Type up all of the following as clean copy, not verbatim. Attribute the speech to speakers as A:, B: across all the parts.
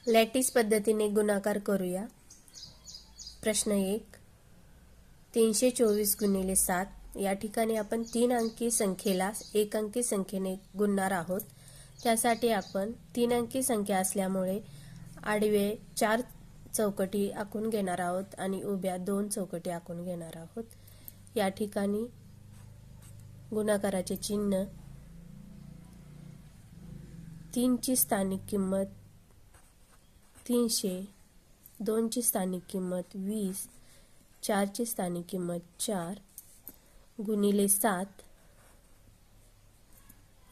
A: Lattice पद्धतीने गुणाकार करूया। प्रश्न 1, 324 गुणिले 7 या ठिकाणी आपण 3 अंकी संख्येला 1 अंकी संख्येने गुणणार आहोत। त्यासाठी आपण 3 अंकी संख्या असल्यामुळे आडवे 4 चौकटी आखून घेणार आहोत आणि उभ्या 2 चौकटी आखून घेणार आहोत। या ठिकाणी गुणाकाराचे चिन्ह 3 ची स्थानिक किंमत 300, 2 ची स्थानिक किंमत 20, 4 ची स्थानिक किंमत 4 गुणिले 7।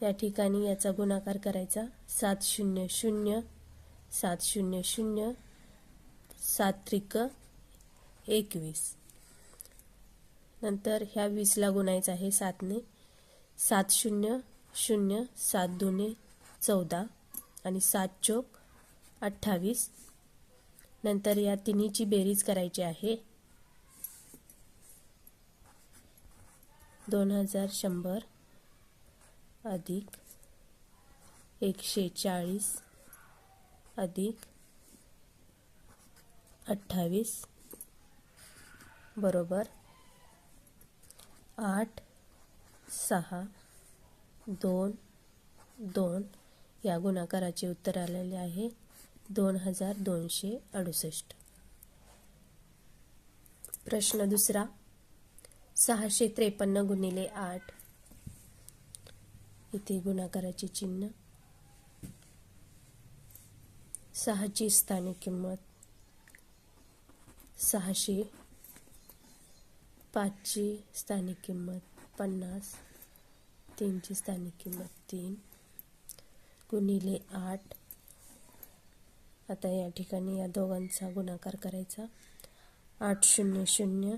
A: या ठिकाणी याचा गुणाकार करायचा 700, 700, 7 त्रिक 21। नंतर ह्या 20 ला गुणायचं आहे 7 ने। 700, 7 दुने 14 आणि 7 चौक 28। नंतर या तिन्हीची बेरीज करायची आहे 2100 अधिक 140 अधिक 28 बरोबर 8, 6, 2, 2। या गुणाकाराचे उत्तर आलेले आहे 2268। प्रश्न दुसरा 653 गुणिले 8 इथे गुणाकाराचे चिन्ह 6 ची स्थानिक किंमत 600, 5 ची स्थानिक किंमत 50, 3 ची स्थानिक किंमत 3 गुणिले 8। आता या ठिकाणी या दोघांचा गुणाकार करायचा 800,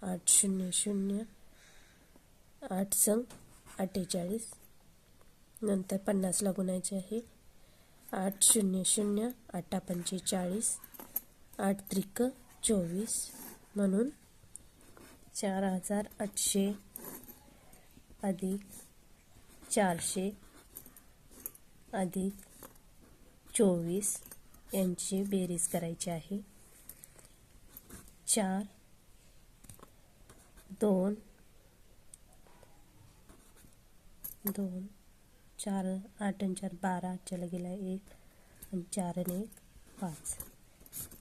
A: 800, 8 संग 48। नंतर 50 ला गुणायचे आहे 800, 8 पंचे 40, 8 त्रिक 24 म्हणून 4800 अधिक 400 अधिक 24 यांची बेरीज करायची आहे 4, 2, 4, 8 आणि 4 12 चला गेला 1 आणि 4 आणि 1 5,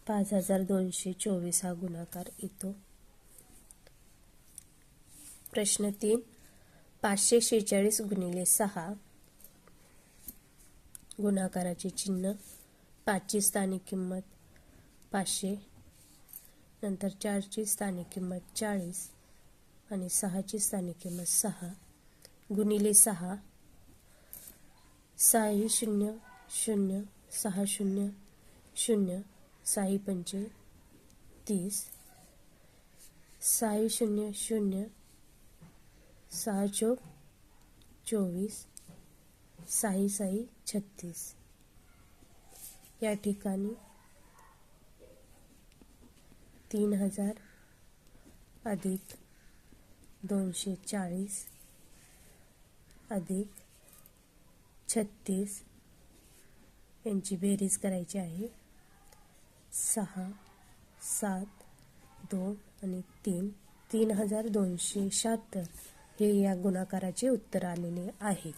A: 5224 हा गुणाकार येतो। प्रश्न 3, 546 गुणिले 6 गुणाकाराचे चिन्ह 5 ची स्थानिक किंमत 500, नंतर 4 ची स्थानिक किंमत 40 आणि 6 ची स्थानिक किंमत 6 गुणिले 6। 6 0, 0, 6 0, 0, 6 पंचे 30, 6 0, 0, 6 चौक 24, 6 6 36। या ठिकाणी 3000 अधिक 240 अधिक 36 यांची बेरीज करायची आहे 6, 7, 2 आणि 3, 3276 हे या गुणाकाराचे उत्तर आलेले आहे।